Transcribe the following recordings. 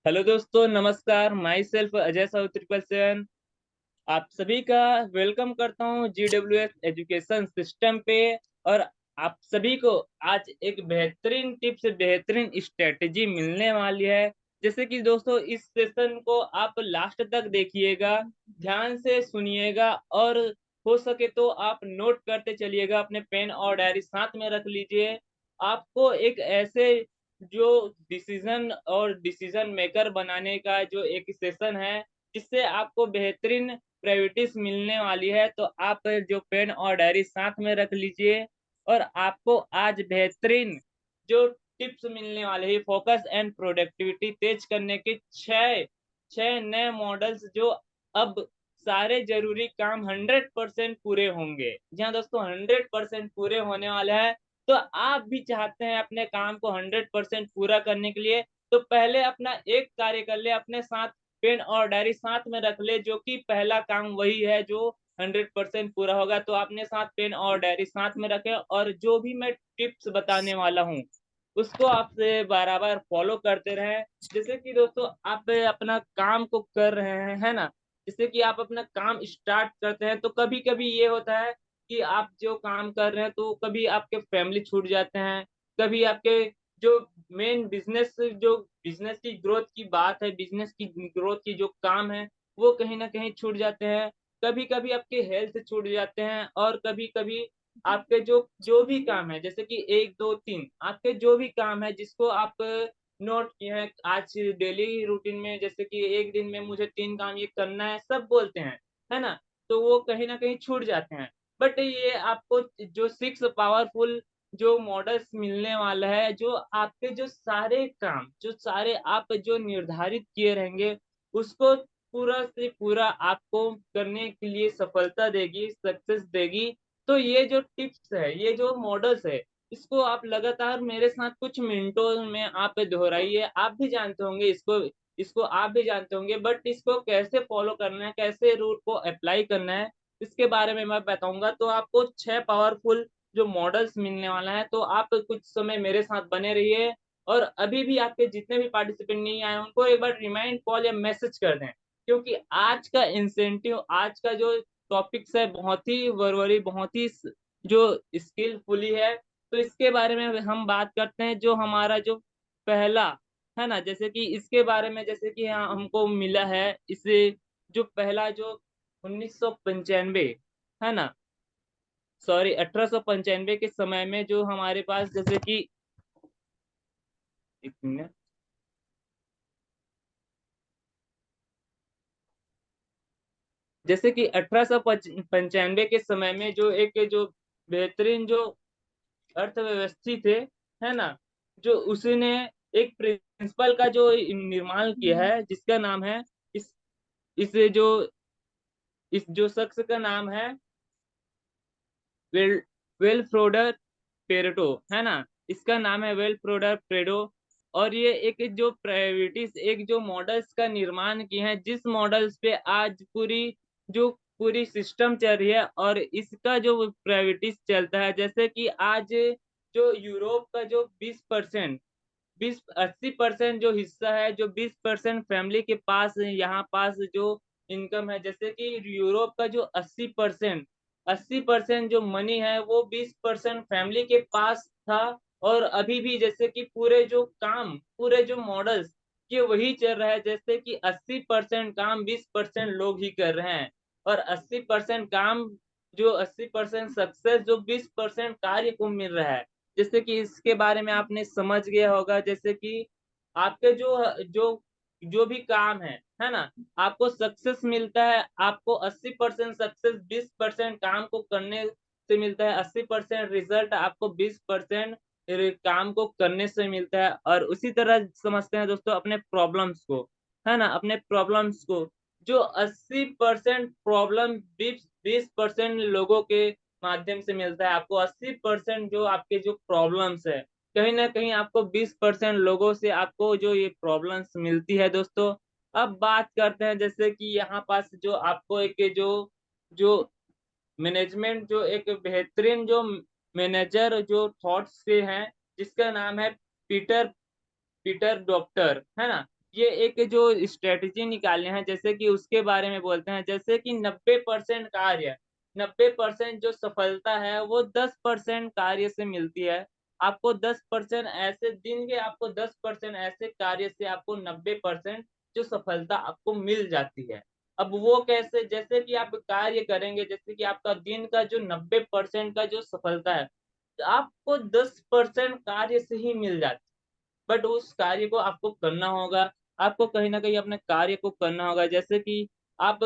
Hello दोस्तों, नमस्कार। My self Ajay Sahu 777 आप सभी का वेलकम करता हूँ GWS एजुकेशन सिस्टम पे। और आप सभी को आज एक बेहतरीन टिप्स, बेहतरीन स्ट्रेटेजी मिलने वाली है। जैसे कि दोस्तों, इस सेशन को आप लास्ट तक देखिएगा, ध्यान से सुनिएगा और हो सके तो आप नोट करते चलिएगा। अपने पेन और डायरी साथ में रख लीजिए। आपको एक ऐसे जो डिसीजन मेकर बनाने का जो एक सेशन है, जिससे आपको बेहतरीन प्रायोरिटीज मिलने वाली है। तो आप जो पेन और डायरी साथ में रख लीजिए और आपको आज बेहतरीन जो टिप्स मिलने वाले हैं, फोकस एंड प्रोडक्टिविटी तेज करने के छह छह नए मॉडल्स, जो अब सारे जरूरी काम 100% पूरे होंगे। जी हाँ दोस्तों, 100% पूरे होने वाले हैं। तो आप भी चाहते हैं अपने काम को 100% पूरा करने के लिए, तो पहले अपना एक कार्य कर ले, अपने साथ पेन और डायरी साथ में रख ले, जो कि पहला काम वही है जो 100% पूरा होगा। तो अपने साथ पेन और डायरी साथ में रखें और जो भी मैं टिप्स बताने वाला हूँ उसको आपसे बराबर फॉलो करते रहें। जैसे कि दोस्तों, आप अपना काम को कर रहे हैं, है ना। जैसे कि आप अपना काम स्टार्ट करते हैं तो कभी कभी ये होता है कि आप जो काम कर रहे हैं तो कभी आपके फैमिली छूट जाते हैं, कभी आपके जो मेन बिजनेस की ग्रोथ की बात है, बिजनेस की ग्रोथ की जो काम है, वो कहीं ना कहीं छूट जाते हैं। कभी कभी आपके हेल्थ छूट जाते हैं और कभी कभी आपके जो जो भी काम है, जैसे कि एक दो तीन आपके जो भी काम है जिसको आप नोट किए हैं आज डेली रूटीन में, जैसे कि एक दिन में मुझे 3 काम ये करना है, सब बोलते हैं, है ना। तो वो कहीं ना कहीं छूट जाते हैं। बट ये आपको जो 6 पावरफुल जो मॉडल्स मिलने वाला है, जो आपके जो सारे काम, जो सारे आप जो निर्धारित किए रहेंगे, उसको पूरा से पूरा आपको करने के लिए सफलता देगी, सक्सेस देगी। तो ये जो टिप्स है, ये जो मॉडल्स है, इसको आप लगातार मेरे साथ कुछ मिनटों में आप दोहराइए। आप भी जानते होंगे इसको, इसको आप भी जानते होंगे, बट इसको कैसे फॉलो करना है, कैसे रूल को अप्लाई करना है, इसके बारे में मैं बताऊंगा। तो आपको 6 पावरफुल जो मॉडल्स मिलने वाला है, तो आप कुछ समय मेरे साथ बने रहिए। और अभी भी आपके जितने भी पार्टिसिपेंट नहीं आए उनको एक बार रिमाइंड कॉल या मैसेज कर दें, क्योंकि आज का इंसेंटिव, आज का जो टॉपिक्स है, बहुत ही वरवरी, बहुत ही जो स्किलफुली है। तो इसके बारे में हम बात करते हैं। जो हमारा जो पहला है ना, जैसे कि इसके बारे में, जैसे कि हमको मिला है इसे, जो पहला जो 1995, है ना, सॉरी 1895 के समय में जो हमारे पास, जैसे कि एक मिनट, जैसे कि 1895 के समय में जो एक जो बेहतरीन जो अर्थव्यवस्थी थे, है ना, जो उसने एक प्रिंसिपल का जो निर्माण किया है, जिसका नाम है, इस इस जो इस जो शख्स का नाम है वेल वेलफ्रोडर पेरेटो, है ना। इसका नाम है वेलफ्रोडर पेरेटो। और ये एक जो प्रायोरिटीज, एक जो मॉडल्स का निर्माण किए हैं, जिस मॉडल्स पे आज जो पूरी सिस्टम चल रही है, और इसका जो प्रायोरिटीज चलता है, जैसे कि आज जो यूरोप का जो 20%, 20-80% जो हिस्सा है, जो 20% फैमिली के पास यहाँ पास जो इनकम है, जैसे कि यूरोप का जो 80% जो मनी है, वो 20% फैमिली के पास था। और अभी भी जैसे कि पूरे जो मॉडल्स ये वही चल रहा है, जैसे कि 80% काम 20% लोग ही कर रहे हैं। और 80% काम, जो 80% सक्सेस जो 20% कार्य को मिल रहा है। जैसे कि इसके बारे में आपने समझ गया होगा, जैसे कि आपके जो जो जो भी काम है ना, आपको सक्सेस मिलता है, आपको 80% सक्सेस 20% काम को करने से मिलता है, 80% रिजल्ट आपको 20% काम को करने से मिलता है। और उसी तरह समझते हैं दोस्तों अपने प्रॉब्लम्स को, है ना, अपने प्रॉब्लम्स को, जो 80% प्रॉब्लम 20% लोगों के माध्यम से मिलता है। आपको 80% जो आपके जो प्रॉब्लम्स है, कहीं ना कहीं आपको 20% लोगों से आपको जो ये प्रॉब्लम्स मिलती है दोस्तों। अब बात करते हैं, जैसे कि यहाँ पास जो आपको एक जो जो मैनेजमेंट, जो एक बेहतरीन जो मैनेजर जो थॉट्स से हैं, जिसका नाम है पीटर पीटर डॉक्टर, है ना। ये एक जो स्ट्रेटजी निकाले हैं, जैसे कि उसके बारे में बोलते हैं, जैसे कि 90% कार्य, 90% जो सफलता है वो 10% कार्य से मिलती है। आपको 10% ऐसे दिन के, आपको 10% ऐसे कार्य से आपको 90% जो सफलता आपको मिल जाती है। अब वो कैसे? जैसे कि आप कार्य करेंगे, जैसे कि आपका दिन का जो 90% का जो सफलता है, तो आपको 10% कार्य से ही मिल जाती है। बट उस कार्य को आपको करना होगा, आपको कहीं न कहीं अपने कार्य को करना होगा। जैसे कि आप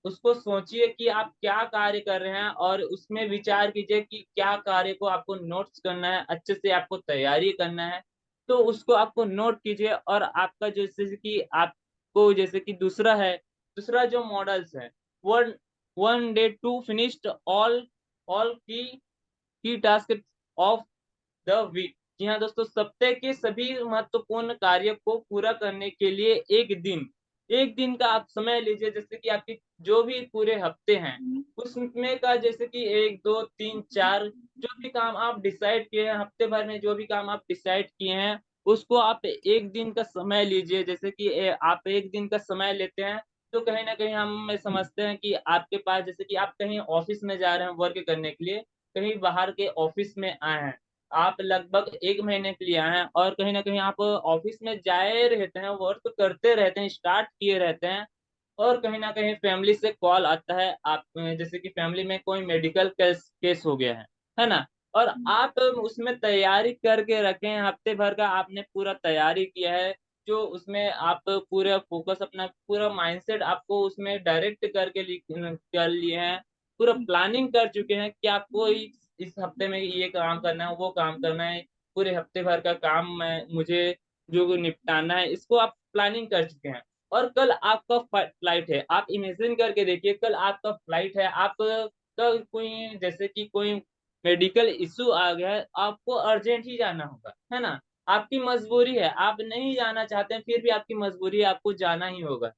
उसको सोचिए कि आप क्या कार्य कर रहे हैं और उसमें विचार कीजिए कि क्या कार्य को आपको नोट्स करना है, अच्छे से आपको तैयारी करना है, तो उसको आपको नोट कीजिए। और आपका जैसे कि आपको जैसे कि दूसरा जो मॉडल्स है, one one day to finished all all की टास्क ऑफ द वीक। जी हाँ दोस्तों, सप्ताह के सभी महत्वपूर्ण कार्य को पूरा करने के लिए एक दिन का आप समय लीजिए। जैसे कि आपके जो भी पूरे हफ्ते हैं, उसमें का जैसे कि 1, 2, 3, 4 जो भी काम आप डिसाइड किए हैं, हफ्ते भर में जो भी काम आप डिसाइड किए हैं, उसको आप 1 दिन का समय लीजिए। जैसे कि आप 1 दिन का समय लेते हैं, तो कहीं न कहीं हम समझते हैं कि आपके पास, जैसे कि आप कहीं ऑफ़िस में जा रहे हैं वर्क करने के लिए, कहीं बाहर के ऑफ़िस में आए हैं। आप लगभग 1 महीने के लिए आए हैं और कहीं न कहीं आप ऑफ़िस में जाए रहते हैं, वर्क करते रहते हैं, स्टार्ट किए रहते हैं और कहीं न कहीं फैमिली से कॉल आता है। आप जैसे कि फैमिली में कोई मेडिकल केस केस हो गया है ना? और आप उसमें तैयारी करके रखे हैं, हफ्ते भर का आपने पूरा तैयारी किया है, जो उसमें आप पूरा फ़ोकस, अपना पूरा माइंडसेट आपको उसमें डायरेक्ट करके कर लिए हैं। पूरा प्लानिंग कर चुके हैं कि आपको इस हफ्ते में ये काम करना है, वो काम करना है, पूरे हफ्ते भर का काम मुझे जो निपटाना है, इसको आप प्लानिंग कर चुके हैं। और कल आपका फ्लाइट है, आप इमेजिन करके देखिए, कल आपका फ्लाइट है, आप कल कोई जैसे कि कोई मेडिकल इश्यू आ गया है, आपको अर्जेंट ही जाना होगा, है ना? आपकी मजबूरी है, आप नहीं जाना चाहते हैं, फिर भी आपकी मजबूरी है, आपको जाना ही होगा।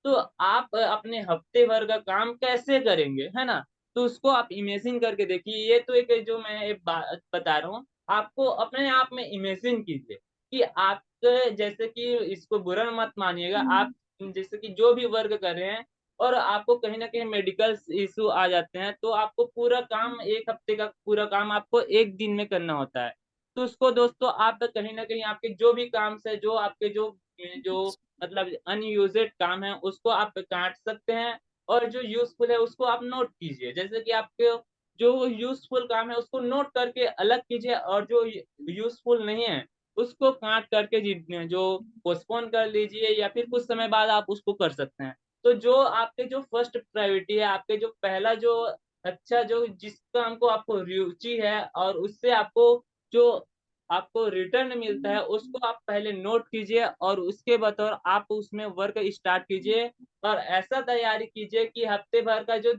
तो आप अपने हफ्ते भर का काम कैसे करेंगे, है ना? तो उसको आप इमेजिन करके देखिए। ये तो एक जो मैं एक बात बता रहा हूँ, आपको अपने आप में इमेजिन कीजिए कि आप जैसे कि इसको बुरा मत मानिएगा, आप जैसे कि जो भी वर्क कर रहे हैं और आपको कहीं न कहीं मेडिकल इश्यू आ जाते हैं, तो आपको पूरा काम 1 हफ्ते का पूरा काम आपको 1 दिन में करना होता है। तो उसको दोस्तों आप कहीं न कहीं आपके जो भी काम से जो आपके जो मतलब अनयूज्ड काम है, उसको आप काट सकते हैं और जो यूज़फुल है उसको आप नोट कीजिए। जैसे कि आपके जो यूज़फुल काम है उसको नोट करके अलग कीजिए और जो यूज़फुल नहीं है, उसको काट करके जो पोस्टपोन कर लीजिए या फिर कुछ समय बाद आप उसको कर सकते हैं। तो जो आपके जो फर्स्ट प्रायोरिटी है, आपके जो पहला जो अच्छा जो जिस काम को आपको रुचि है और उससे जो आपको रिटर्न मिलता है, उसको आप पहले नोट कीजिए और उसके बतौर आप उसमें वर्क स्टार्ट कीजिए और ऐसा तैयारी कीजिए कि हफ्ते भर का जो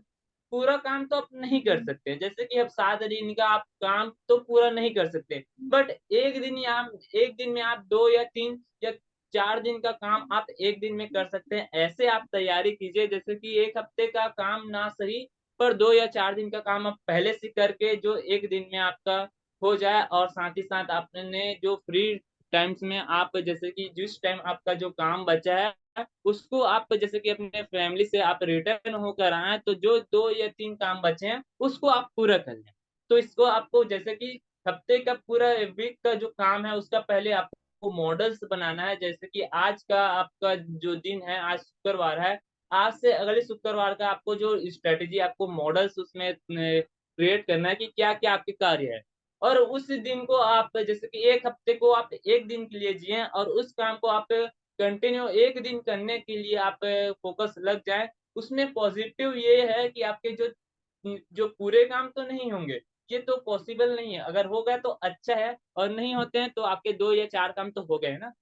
पूरा काम तो आप नहीं कर सकते। जैसे कि अब 7 दिन का आप काम तो पूरा नहीं कर सकते। बट 1 दिन में आप 2 या 3 या 4 दिन का काम आप 1 दिन में कर सकते हैं। ऐसे आप तैयारी कीजिए, जैसे कि 1 हफ्ते का काम ना सही, पर 2 या 4 दिन का काम आप पहले से करके जो 1 दिन में आपका हो जाए और साथ ही साथ आपने जो फ्री टाइम्स में आप जैसे कि जिस टाइम आपका जो काम बचा है, उसको आप जैसे कि अपने फैमिली से आप रिटर्न होकर आएँ, तो जो 2 या 3 काम बचे हैं, उसको आप पूरा कर लें। तो इसको आपको जैसे कि हफ्ते का पूरा वीक का जो काम है, उसका पहले आपको मॉडल्स बनाना है। जैसे कि आज का आपका जो दिन है, आज शुक्रवार है, आज से अगले शुक्रवार का आपको जो स्ट्रैटेजी आपको मॉडल्स उसमें क्रिएट करना है कि क्या-क्या आपके कार्य है। और उस दिन को आप जैसे कि 1 हफ्ते को आप 1 दिन के लिए जिएँ और उस काम को आप कंटिन्यू 1 दिन करने के लिए आप फ़ोकस लग जाएँ। उसमें पॉज़िटिव ये है कि आपके जो पूरे काम तो नहीं होंगे, ये तो पॉसिबल नहीं है। अगर हो गए तो अच्छा है और नहीं होते हैं तो आपके 2 या 4 काम तो हो गए ना।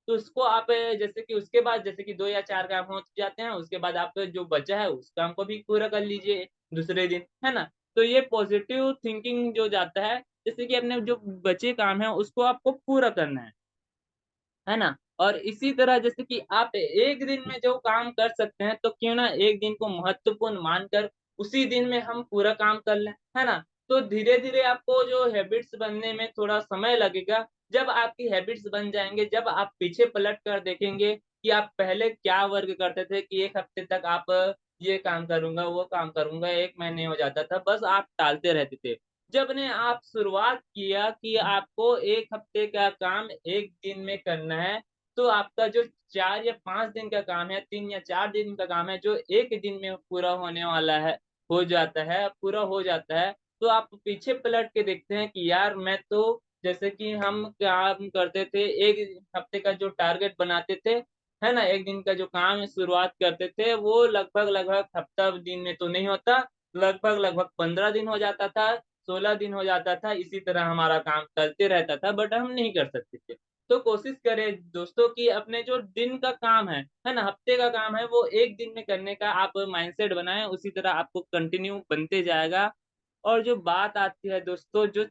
तो उसको आप जैसे कि उसके बाद जैसे कि 2 या 4 काम हो जाते हैं, उसके बाद आप जो बचा है उस काम को भी पूरा कर लीजिए दूसरे दिन, है ना? तो ये पॉज़िटिव थिंकिंग जो जाता है, जैसे कि अपने जो बचे काम हैं उसको आपको पूरा करना है ना? और इसी तरह जैसे कि आप 1 दिन में जो काम कर सकते हैं, तो क्यों ना 1 दिन को महत्वपूर्ण मानकर उसी दिन में हम पूरा काम कर लें, है ना? तो धीरे-धीरे आपको जो हैबिट्स बनने में थोड़ा समय लगेगा। जब आपकी हैबिट्स बन जाएँगे, जब आप पीछे पलट कर देखेंगे कि आप पहले क्या वर्क करते थे कि 1 हफ्ते तक आप ये काम करूँगा, वो काम करूँगा, 1 महीने हो जाता था, बस आप टालते रहते थे। जब ने आप शुरुआत किया कि आपको 1 हफ्ते का काम 1 दिन में करना है, तो आपका जो 4 या 5 दिन का काम है, 3 या 4 दिन का काम है, जो 1 दिन में पूरा होने वाला है, हो जाता है, पूरा हो जाता है, तो आप पीछे पलट के देखते हैं कि यार मैं तो जैसे कि हम काम करते थे, 1 हफ्ते का जो टारगेट बनाते थे, है ना? 1 दिन का जो काम शुरुआत करते थे, वो लगभग-लगभग हफ्ता दिन में तो नहीं होता, लगभग-लगभग 15 दिन हो जाता था, 16 दिन हो जाता था, इसी तरह हमारा काम चलते रहता था, बट हम नहीं कर सकते थे। तो कोशिश करें दोस्तों कि अपने जो दिन का काम है ना? हफ्ते का काम है, वो 1 दिन में करने का आप माइंडसेट बनाएँ, उसी तरह आपको कंटिन्यू बनते जाएगा। और जो बात आती है दोस्तों जो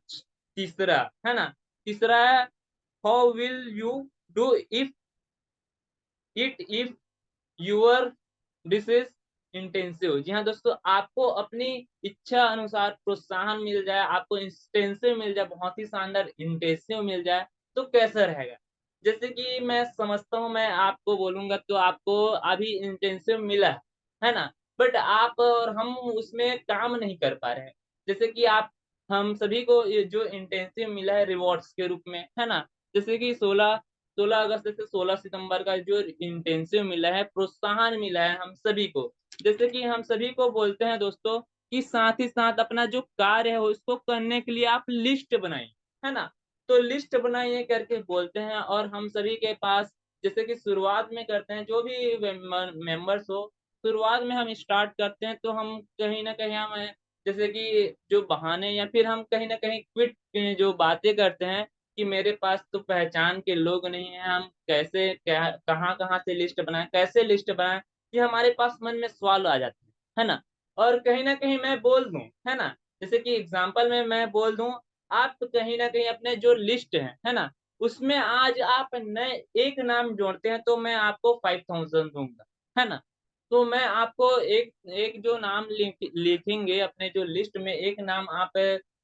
तीसरा, है ना? तीसरा है how will you do if your this is intensive. जी हाँ दोस्तों, आपको अपनी इच्छा अनुसार प्रोत्साहन मिल जाए, आपको इंटेंसिव मिल जाए, बहुत ही शानदार इंटेंसिव मिल जाए, तो कैसा रहेगा? जैसे कि मैं समझता हूँ, मैं आपको बोलूँगा तो आपको अभी इंटेंसिव मिला है ना? बट आप और हम उसमें काम नहीं कर पा रहे हैं। जैसे कि आप हम सभी को ये जो इंटेंसिव मिला है रिवॉर्ड्स के रूप में, है ना? जैसे कि 16 अगस्त से 16 सितंबर का जो इंटेंसिव मिला है, प्रोत्साहन मिला है हम सभी को। जैसे कि हम सभी को बोलते हैं दोस्तों कि साथ ही साथ अपना जो कार्य है उसको करने के लिए आप लिस्ट बनाइए, है ना? तो लिस्ट बनाइए करके बोलते हैं और हम सभी के पास जैसे कि शुरुआत में करते हैं जो भी मेंबर्स हो, शुरुआत में हम स्टार्ट करते हैं तो हम कहीं न कहीं हम जैसे कि जो बहाने या फिर हम कहीं न कहीं क्विट जो बातें करते हैं कि मेरे पास तो पहचान के लोग नहीं हैं, हम कैसे क्या कहाँ-कहाँ से लिस्ट बनाएँ, कैसे लिस्ट बनाएँ? ये हमारे पास मन में सवाल आ जाते हैं, है ना? और कहीं न कहीं मैं बोल दूँ, है ना? जैसे कि एग्ज़ाम्पल में मैं बोल दूँ, आप कहीं न कहीं अपने जो लिस्ट है ना? उसमें आज आप नए एक नाम जोड़ते हैं तो मैं आपको 5000 दूँगा, है ना? तो मैं आपको एक एक जो नाम लिखेंगे अपने जो लिस्ट में एक नाम आप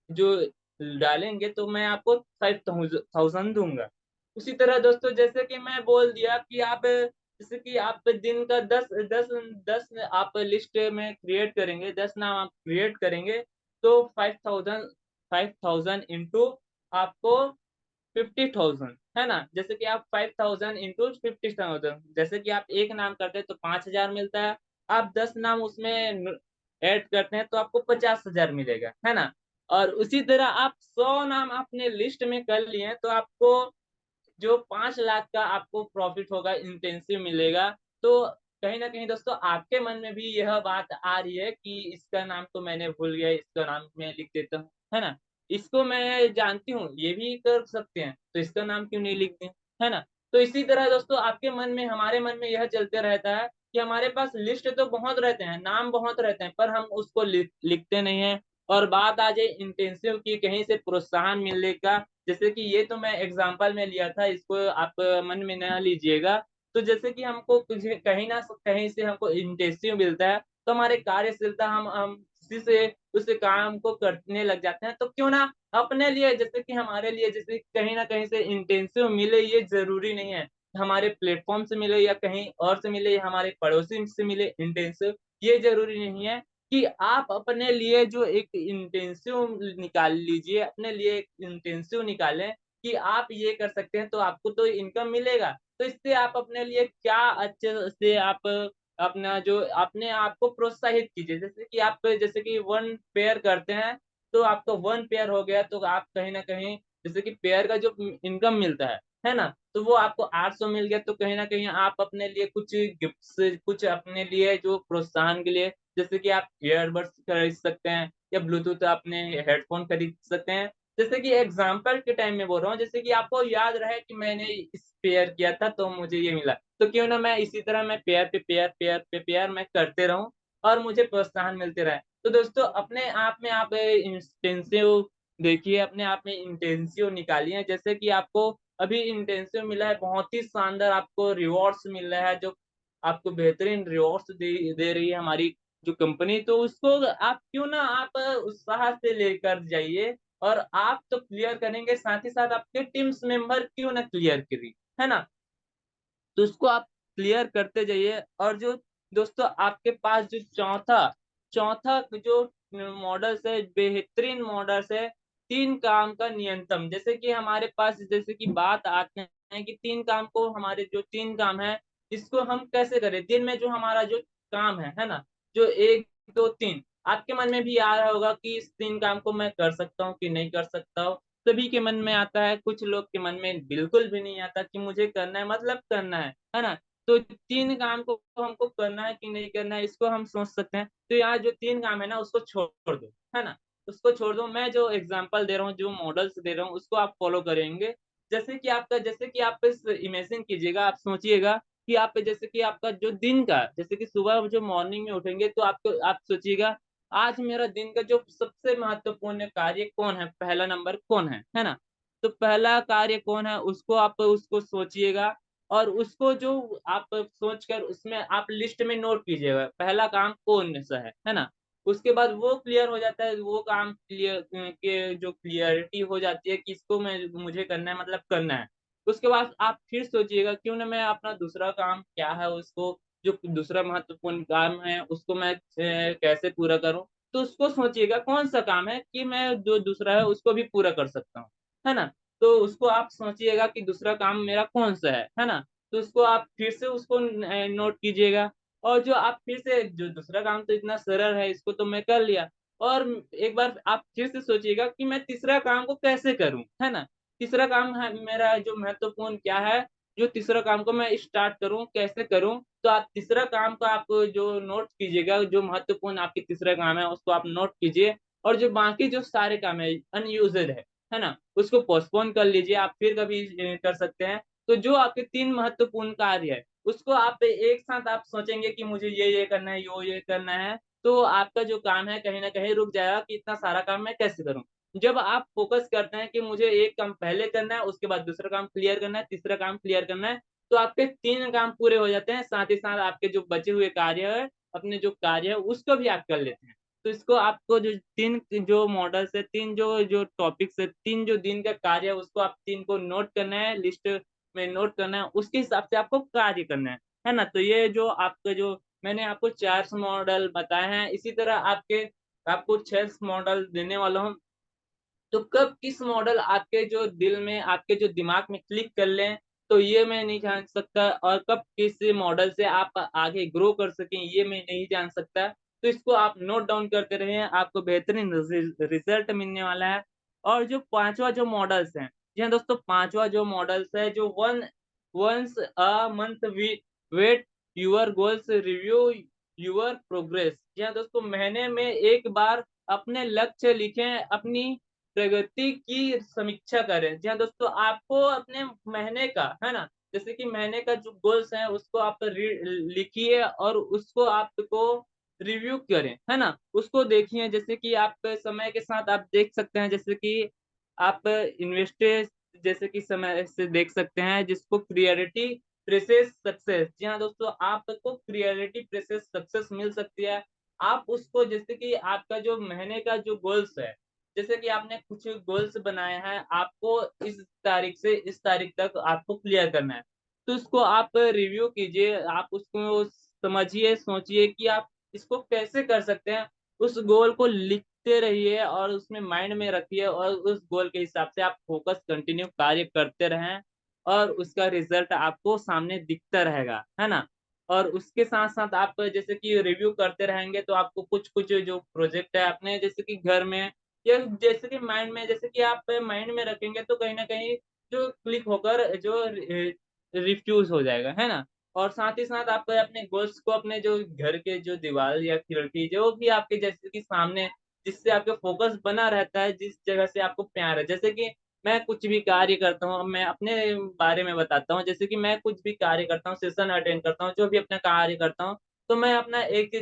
जो डालेंगे तो मैं आपको 5000 दूँगा। उसी तरह दोस्तों जैसे कि मैं बोल दिया कि आप जैसे कि आप दिन का 10 आप लिस्ट में क्रिएट करेंगे, 10 नाम आप क्रिएट करेंगे तो 5000 इंटू आपको 50,000 है ना? जैसे कि आप 5000 इंटू 50,000 जैसे कि आप 1 नाम करते हैं तो 5,000 मिलता है। आप 10 नाम उसमें ऐड करते हैं तो आपको 50,000 मिलेगा, है ना? और उसी तरह आप 100 नाम अपने लिस्ट में कर लिए हैं तो आपको जो 5 लाख का आपको प्रॉफ़िट होगा, इंटेंसिव मिलेगा। तो कहीं न कहीं दोस्तों आपके मन में भी यह बात आ रही है कि इसका नाम तो मैंने भूल गया, इसका नाम मैं लिख देता हूँ, है ना? इसको मैं जानती हूँ, ये भी कर सकते हैं, तो इसका नाम क्यों नहीं लिख दें, है ना? तो इसी तरह दोस्तों आपके मन में, हमारे मन में यह चलते रहता है कि हमारे पास लिस्ट तो बहुत रहते हैं, नाम बहुत रहते हैं, पर हम उसको लिखते नहीं हैं और बात आ जाए इंटेंसिव की, कहीं से प्रोत्साहन मिलने का, जैसे कि ये तो मैं एग्ज़ाम्पल में लिया था, इसको आप मन में ना लीजिएगा। तो जैसे कि हमको कुछ कहीं न कहीं से हमको इंटेंसिव मिलता है, तो हमारे कार्यशीलता हम उसी से उस काम को करने लग जाते हैं। तो क्यों ना अपने लिए जैसे कि हमारे लिए जैसे कहीं न कहीं से इंटेंसिव मिले ये ज़रूरी नहीं है। हमारे प्लेटफ़ॉर्म से मिले या कहीं और से मिले या हमारे पड़ोसी से मिले इंटेंसिव, ये ज़रूरी नहीं है कि आप अपने लिए जो एक इंटेंसिव निकाल लीजिए, अपने लिए एक इंटेंसिव निकालें कि आप ये कर सकते हैं, तो आपको तो इनकम मिलेगा। तो इससे आप अपने लिए क्या अच्छे से आप अपना जो अपने आप को प्रोत्साहित कीजिए। जैसे कि 1 पेयर करते हैं, तो आपका 1 पेयर हो गया, तो आप कहीं न कहीं जैसे कि पेयर का जो इनकम मिलता है ना? तो वो आपको 800 मिल गया, तो कहीं न कहीं आप अपने लिए कुछ गिफ्ट्स कुछ अपने लिए जो प्रोत्साहन के लिए जैसे कि आप ईयरबड्स खरीद सकते हैं या ब्लूटूथ अपने हेडफ़ोन खरीद सकते हैं। जैसे कि एग्ज़ाम्पल के टाइम में बोल रहा हूँ, जैसे कि आपको याद रहे कि मैंने इस पेयर किया था तो मुझे ये मिला। तो क्यों ना मैं इसी तरह मैं पेयर पे पेयर, पेयर पे पेयर मैं करते रहूँ और मुझे प्रोत्साहन मिलते रहे। तो दोस्तों अपने आप में आप इंटेंसिव देखिए, अपने आप में इंटेंसिव निकालिए। जैसे कि आपको अभी इंटेंसिव मिला है, बहुत ही शानदार आपको रिवॉर्ड्स मिल रहा है, जो आपको बेहतरीन रिवॉर्ड्स दे दे रही है हमारी जो कंपनी, तो उसको आप क्यों ना आप उत्साह से लेकर जाइए और आप तो क्लियर करेंगे, साथ ही साथ आपके टीम्स मेंबर क्यों ना क्लियर करें, है ना? तो उसको आप क्लियर करते जाइए। और जो दोस्तों आपके पास जो चौथा चौथा जो मॉडल्स है, बेहतरीन मॉडल्स है, 3 काम का नियंत्रण। जैसे कि हमारे पास जैसे कि बात आते हैं कि 3 काम को, हमारे जो 3 काम है इसको हम कैसे करें दिन में, जो हमारा जो काम है ना, जो 1 2 3 आपके मन में भी आ रहा होगा कि इस 3 काम को मैं कर सकता हूँ कि नहीं कर सकता हूँ। सभी के मन में आता है, कुछ लोग के मन में बिल्कुल भी नहीं आता कि मुझे करना है मतलब करना है ना। तो 3 काम को हमको करना है कि नहीं करना है, इसको हम सोच सकते हैं। तो यहाँ जो 3 काम है ना उसको छोड़ दो, है ना, उसको छोड़ दो। मैं जो एग्जांपल दे रहा हूँ, जो मॉडल्स दे रहा हूँ, उसको आप फॉलो करेंगे। जैसे कि आप इस इमेजिन कीजिएगा, आप सोचिएगा कि आप जैसे कि आपका जो दिन का, जैसे कि सुबह जो मॉर्निंग में उठेंगे तो आपको आप सोचिएगा आज मेरा दिन का जो सबसे महत्वपूर्ण कार्य कौन है, पहला नंबर कौन है ना। तो पहला कार्य कौन है उसको आप उसको सोचिएगा, और उसको जो आप सोचकर उसमें आप लिस्ट में नोट कीजिएगा पहला काम कौन सा है ना। उसके बाद वो क्लियर हो जाता है, वो काम क्लियर के जो क्लियरिटी हो जाती है कि इसको मैं मुझे करना है मतलब करना है। उसके बाद आप फिर सोचिएगा क्यों ना मैं अपना दूसरा काम क्या है उसको, जो दूसरा महत्वपूर्ण काम है उसको मैं कैसे पूरा करूं। तो उसको सोचिएगा कौन सा काम है कि मैं जो दूसरा है उसको भी पूरा कर सकता हूँ, है ना। तो उसको आप सोचिएगा कि दूसरा काम मेरा कौन सा है ना। तो उसको आप फिर से उसको नोट कीजिएगा। और जो आप फिर से जो दूसरा काम तो इतना सरल है, इसको तो मैं कर लिया। और एक बार आप फिर से सोचिएगा कि मैं तीसरा काम को कैसे करूं, है ना। तीसरा काम है मेरा जो महत्वपूर्ण क्या है, जो तीसरा काम को मैं स्टार्ट करूं कैसे करूं। तो आप तीसरा काम का आप जो नोट कीजिएगा, जो महत्वपूर्ण आपकी तीसरा काम है उसको आप नोट कीजिए। और जो बाकी जो सारे काम है अनयूज्ड है ना, उसको पोस्टपोन कर लीजिए, आप फिर कभी कर सकते हैं। तो जो आपके 3 महत्वपूर्ण कार्य है उसको आप एक साथ आप सोचेंगे कि मुझे ये करना है, ये करना है। तो आपका जो काम है कहीं ना कहीं रुक जाएगा कि इतना सारा काम मैं कैसे करूं। जब आप फोकस करते हैं कि मुझे एक काम पहले करना है, उसके बाद दूसरा काम क्लियर करना है, तीसरा काम क्लियर करना है, तो आपके 3 काम पूरे हो जाते हैं। साथ ही साथ आपके जो बचे हुए कार्य है, अपने जो कार्य है उसको भी आप कर लेते हैं। तो इसको आपको जो 3 जो मॉडल्स है, 3 जो जो टॉपिक्स है, 3 जो दिन का कार्य है उसको आप 3 को नोट करना है, लिस्ट में नोट करना है, उसके हिसाब से आपको कार्य करना है ना। तो ये जो आपका जो मैंने आपको 4 मॉडल बताए हैं, इसी तरह आपको 6 मॉडल देने वाला हूँ। तो कब किस मॉडल आपके जो दिल में, आपके जो दिमाग में क्लिक कर लें, तो ये मैं नहीं जान सकता। और कब किस मॉडल से आप आगे ग्रो कर सकें, ये मैं नहीं जान सकता। तो इसको आप नोट डाउन करते रहिए, आपको बेहतरीन रिजल्ट मिलने वाला है। और जो पांचवा जो मॉडल्स हैं, जी हाँ दोस्तों, पांचवा जो मॉडल्स है, जो once a month wait your goals review your progress. जी हाँ दोस्तों, महीने में एक बार अपने लक्ष्य लिखें, अपनी प्रगति की समीक्षा करें। जी हाँ दोस्तों, आपको अपने महीने का, है ना, जैसे कि महीने का जो गोल्स है उसको आप लिखिए और उसको आपको रिव्यू करें, है ना। उसको देखिए, जैसे कि आप समय के साथ आप देख सकते हैं, जैसे कि आप इन्वेस्टर जैसे कि समय से देख सकते हैं, जिसको क्रिएरिटी प्रेसेस सक्सेस। जी हाँ दोस्तों, आपको क्रिएरिटी प्रेसेस सक्सेस मिल सकती है। आप उसको, जैसे कि आपका जो महीने का जो गोल्स है, जैसे कि आपने कुछ गोल्स बनाए हैं, आपको इस तारीख से इस तारीख तक आपको क्लियर करना है। तो उसको आप रिव्यू कीजिए, आप उसको समझिए, सोचिए कि आप इसको कैसे कर सकते हैं। उस गोल को लिखते रहिए और उसमें माइंड में रखिए, और उस गोल के हिसाब से आप फोकस कंटिन्यू कार्य करते रहें, और उसका रिजल्ट आपको सामने दिखता रहेगा, है ना। और उसके साथ साथ आप जैसे कि रिव्यू करते रहेंगे तो आपको कुछ कुछ जो प्रोजेक्ट है अपने, जैसे कि घर में या जैसे कि माइंड में, जैसे कि आप माइंड में रखेंगे तो कहीं ना कहीं जो क्लिक होकर जो रिफ्यूज हो जाएगा, है ना। और साथ ही साथ आप अपने गोल्स को अपने जो घर के जो दीवार या खिड़की जो भी आपके जैसे कि सामने, जिससे आपका फोकस बना रहता है, जिस जगह से आपको प्यार है। जैसे कि मैं कुछ भी कार्य करता हूँ, मैं अपने बारे में बताता हूँ, जैसे कि मैं कुछ भी कार्य करता हूँ, सेशन अटेंड करता हूँ, जो भी अपना कार्य करता हूँ, तो मैं अपना एक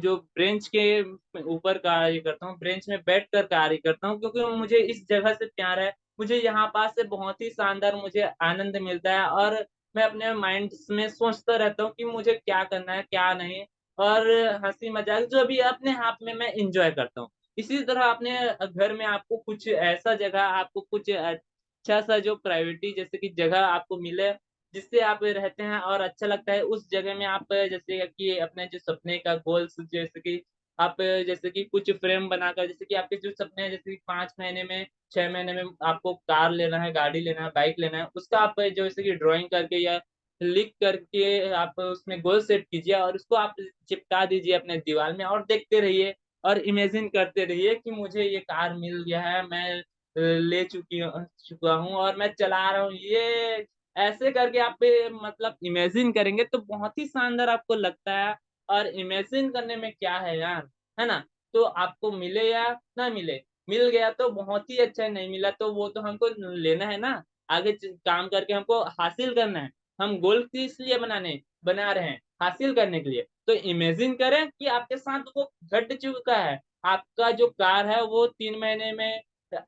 जो ब्रेंच के ऊपर कार्य करता हूँ, ब्रेंच में बैठकर कार्य करता हूँ, क्योंकि मुझे इस जगह से प्यार है। मुझे यहाँ पास से बहुत ही शानदार मुझे आनंद मिलता है, और मैं अपने माइंड में सोचता रहता हूँ कि मुझे क्या करना है क्या नहीं। और हंसी मजाक जो भी अपने आप में मैं इंजॉय करता हूँ। इसी तरह अपने घर में आपको कुछ ऐसा जगह, आपको कुछ अच्छा सा जो प्राइवेटी जैसे कि जगह आपको मिले, जिससे आप रहते हैं और अच्छा लगता है उस जगह में आप जैसे कि अपने जो सपने का गोल्स जैसे कि आप जैसे कि कुछ फ्रेम बनाकर जैसे कि आपके जो सपने हैं जैसे कि 5 महीने में 6 महीने में आपको कार लेना है, गाड़ी लेना है, बाइक लेना है, उसका आप जो जैसे कि ड्राइंग करके या लिख करके आप उसमें गोल सेट कीजिए और उसको आप चिपका दीजिए अपने दीवार में और देखते रहिए और इमेजिन करते रहिए कि मुझे ये कार मिल गया है, मैं ले चुका हूँ और मैं चला रहा हूँ। ये ऐसे करके आप मतलब इमेजिन करेंगे तो बहुत ही शानदार आपको लगता है और इमेजिन करने में क्या है यार, है ना? तो आपको मिले या ना मिले, मिल गया तो बहुत ही अच्छा है, नहीं मिला तो वो तो हमको लेना है ना, आगे काम करके हमको हासिल करना है। हम गोल किस लिए बना रहे हैं, हासिल करने के लिए। तो इमेजिन करें कि आपके साथ वो घट चुका है, आपका जो कार है वो 3 महीने में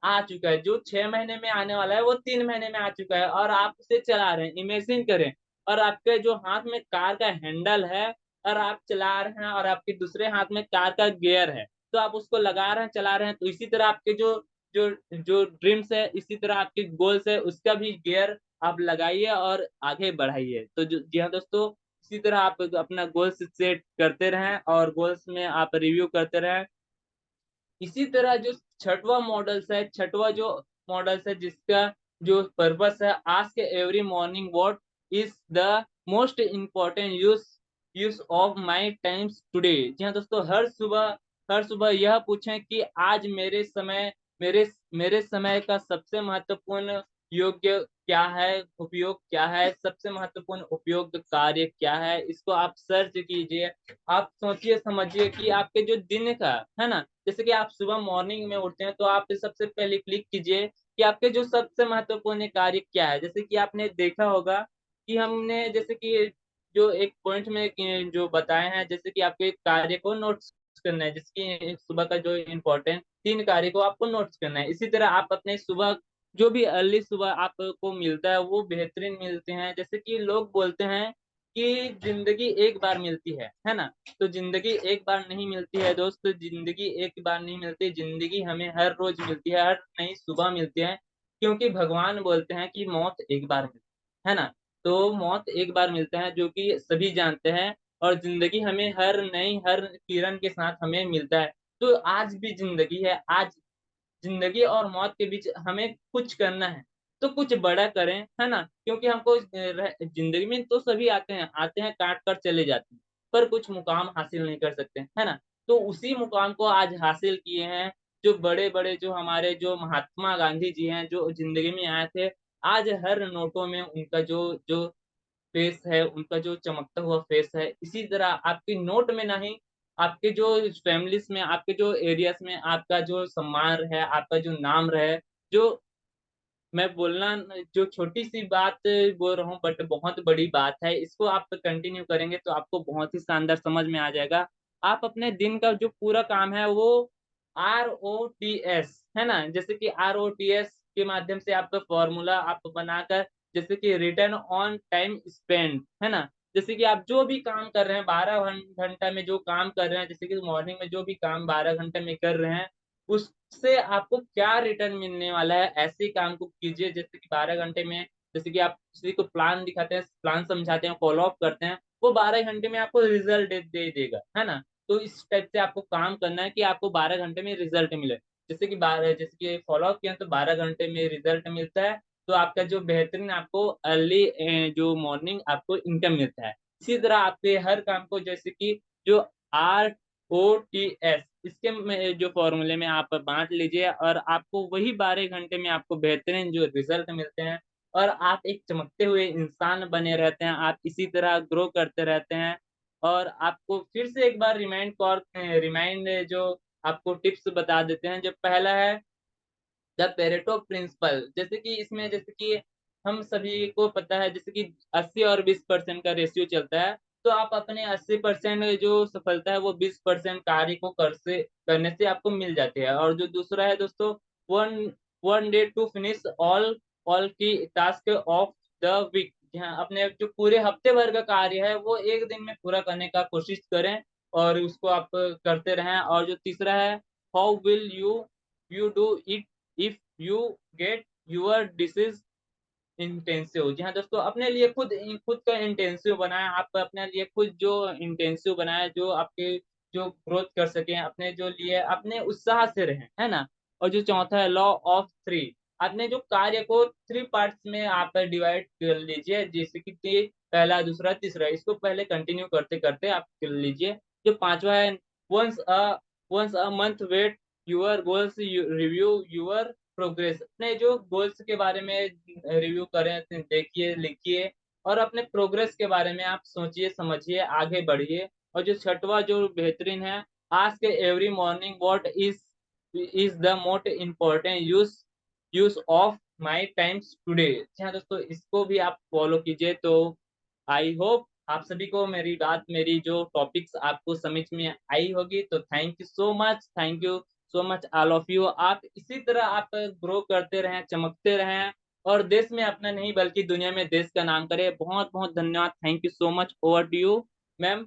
आ चुका है, जो 6 महीने में आने वाला है वो 3 महीने में आ चुका है और आप उसे चला रहे हैं। इमेजिन करें और आपके जो हाथ में कार का हैंडल है और आप चला रहे हैं और आपके दूसरे हाथ में कार का गियर है, तो आप उसको लगा रहे हैं, चला रहे हैं। तो इसी तरह आपके जो जो जो ड्रीम्स है, इसी तरह आपके गोल्स है, उसका भी गियर आप लगाइए और आगे बढ़ाइए। तो जी हाँ दोस्तों, इसी तरह आप अपना गोल्स सेट करते रहें और गोल्स में आप रिव्यू करते रहें। इसी तरह जो छठवां जो मॉडल्स है जिसका जो पर्पस है, ask every morning what is the most important use use of my times today. जी हाँ दोस्तों, हर सुबह यह पूछें कि आज मेरे मेरे समय का सबसे महत्वपूर्ण योग्य क्या है, उपयोग क्या है, सबसे महत्वपूर्ण उपयोग कार्य क्या है, इसको आप सर्च कीजिए। आप सोचिए समझिए कि आपके जो दिन का है ना, जैसे कि आप सुबह मॉर्निंग में उठते हैं तो आप सबसे पहले क्लिक कीजिए कि आपके जो सबसे महत्वपूर्ण कार्य क्या है। जैसे कि आपने देखा होगा कि हमने जैसे कि जो एक पॉइंट में जो बताए हैं, जैसे कि आपके कार्य को नोट्स करना है, जैसे कि सुबह का जो इम्पोर्टेंट 3 कार्य को आपको नोट्स करना है। इसी तरह आप अपने सुबह जो भी अर्ली सुबह आपको मिलता है वो बेहतरीन मिलते हैं। जैसे कि लोग बोलते हैं कि जिंदगी एक बार मिलती है ना? तो जिंदगी एक बार नहीं मिलती है दोस्त, जिंदगी एक बार नहीं मिलती, जिंदगी हमें हर रोज मिलती है, हर नई सुबह मिलती है, क्योंकि भगवान बोलते हैं कि मौत एक बार मिलती है ना? तो मौत एक बार मिलता है जो कि सभी जानते हैं और जिंदगी हमें हर किरण के साथ हमें मिलता है। तो आज भी जिंदगी है, आज जिंदगी और मौत के बीच हमें कुछ करना है, तो कुछ बड़ा करें, है ना? क्योंकि हमको जिंदगी में तो सभी आते हैं काट कर चले जाते हैं, पर कुछ मुकाम हासिल नहीं कर सकते, है ना? तो उसी मुकाम को आज हासिल किए हैं जो बड़े-बड़े जो हमारे जो महात्मा गांधी जी हैं, जो जिंदगी में आए थे। आज हर नोटों में उनका जो जो फेस है, उनका जो चमकता हुआ फेस है, इसी तरह आपकी नोट में नहीं, आपके जो फैमिलीज़ में, आपके जो एरियाज़ में आपका जो सम्मान रहे, आपका जो नाम रहे, जो मैं बोलना जो छोटी-सी बात बोल रहा हूँ बट बहुत बड़ी बात है, इसको आप कंटिन्यू करेंगे तो आपको बहुत ही शानदार समझ में आ जाएगा। आप अपने दिन का जो पूरा काम है वो आरओटीएस, है ना? जैसे कि आरओटीएस के माध्यम से आपका फ़ॉर्मूला आप बनाकर जैसे कि रिटर्न ऑन टाइम स्पेंड, है ना? जैसे कि आप जो भी काम कर रहे हैं 12 घंटा में जो काम कर रहे हैं, जैसे कि मॉर्निंग में जो भी काम 12 घंटे में कर रहे हैं, उससे आपको क्या रिटर्न मिलने वाला है, ऐसे काम को कीजिए जैसे कि 12 घंटे में जैसे कि आप किसी को प्लान दिखाते हैं, प्लान समझाते हैं, फ़ॉलो अप करते हैं, वो 12 घंटे में आपको रिज़ल्ट दे देगा, है ना? तो इस टाइप से आपको काम करना है कि आपको 12 घंटे में रिज़ल्ट मिले। जैसे कि फ़ॉलो अप किया तो 12 घंटे में रिज़ल्ट मिलता है, तो आपका जो बेहतरीन आपको अर्ली जो मॉर्निंग आपको इनकम मिलता है। इसी तरह आपके हर काम को जैसे कि जो आरओटीएस इसके में जो फ़ॉर्मूले में आप बाँट लीजिए और आपको वही 12 घंटे में आपको बेहतरीन जो रिज़ल्ट मिलते हैं और आप एक चमकते हुए इंसान बने रहते हैं। आप इसी तरह ग्रो करते रहते हैं और आपको फिर से एक बार रिमाइंड जो आपको टिप्स बता देते हैं। जो पहला है द पेरेटो प्रिंसिपल, जैसे कि हम सभी को पता है जैसे कि 80 और 20% का रेशियो चलता है, तो आप अपने 80% जो सफलता है वो 20% कार्य को करने से आपको मिल जाती है। और जो दूसरा है दोस्तों, one one day to finish all all की टास्क ऑफ द वीक। हाँ, अपने जो पूरे हफ्ते भर का कार्य है वो एक दिन में पूरा करने का कोशिश करें और उसको आप करते रहें। और जो तीसरा है, how will you you do it if you get your disease intensive. जी हाँ दोस्तों, अपने लिए खुद खुद का इंटेंसिव बनाए, आप अपने लिए खुद जो इंटेंसिव बनाए, जो आपके जो ग्रोथ कर सके अपने जो लिए, अपने उत्साह से रहें, है ना। और जो चौथा है लॉ ऑफ थ्री, अपने जो कार्य को थ्री पार्ट्स में आप डिवाइड कर लीजिए, जैसे कि पहला, दूसरा, तीसरा, इसको पहले कंटिन्यू करते करते आप कर लीजिए। जो पांचवा है once a month wait your goals, review your progress, अपने जो गोल्स के बारे में रिव्यू करें, देखिए, लिखिए, और अपने प्रोग्रेस के बारे में आप सोचिए, समझिए, आगे बढ़िए। और जो छठवा जो बेहतरीन है, ask every morning what is the most important use of my times today. हाँ दोस्तों, इसको भी आप फॉलो कीजिए। तो आई होप आप सभी को मेरी बात, मेरी जो टॉपिक्स आपको समझ में आई होगी। तो thank you so much, thank you so much all of you. आप इसी तरह आप ग्रो करते रहें, चमकते रहें, और देश में अपना नहीं बल्कि दुनिया में देश का नाम करें। बहुत बहुत धन्यवाद, thank you so much. Over to you ma'am.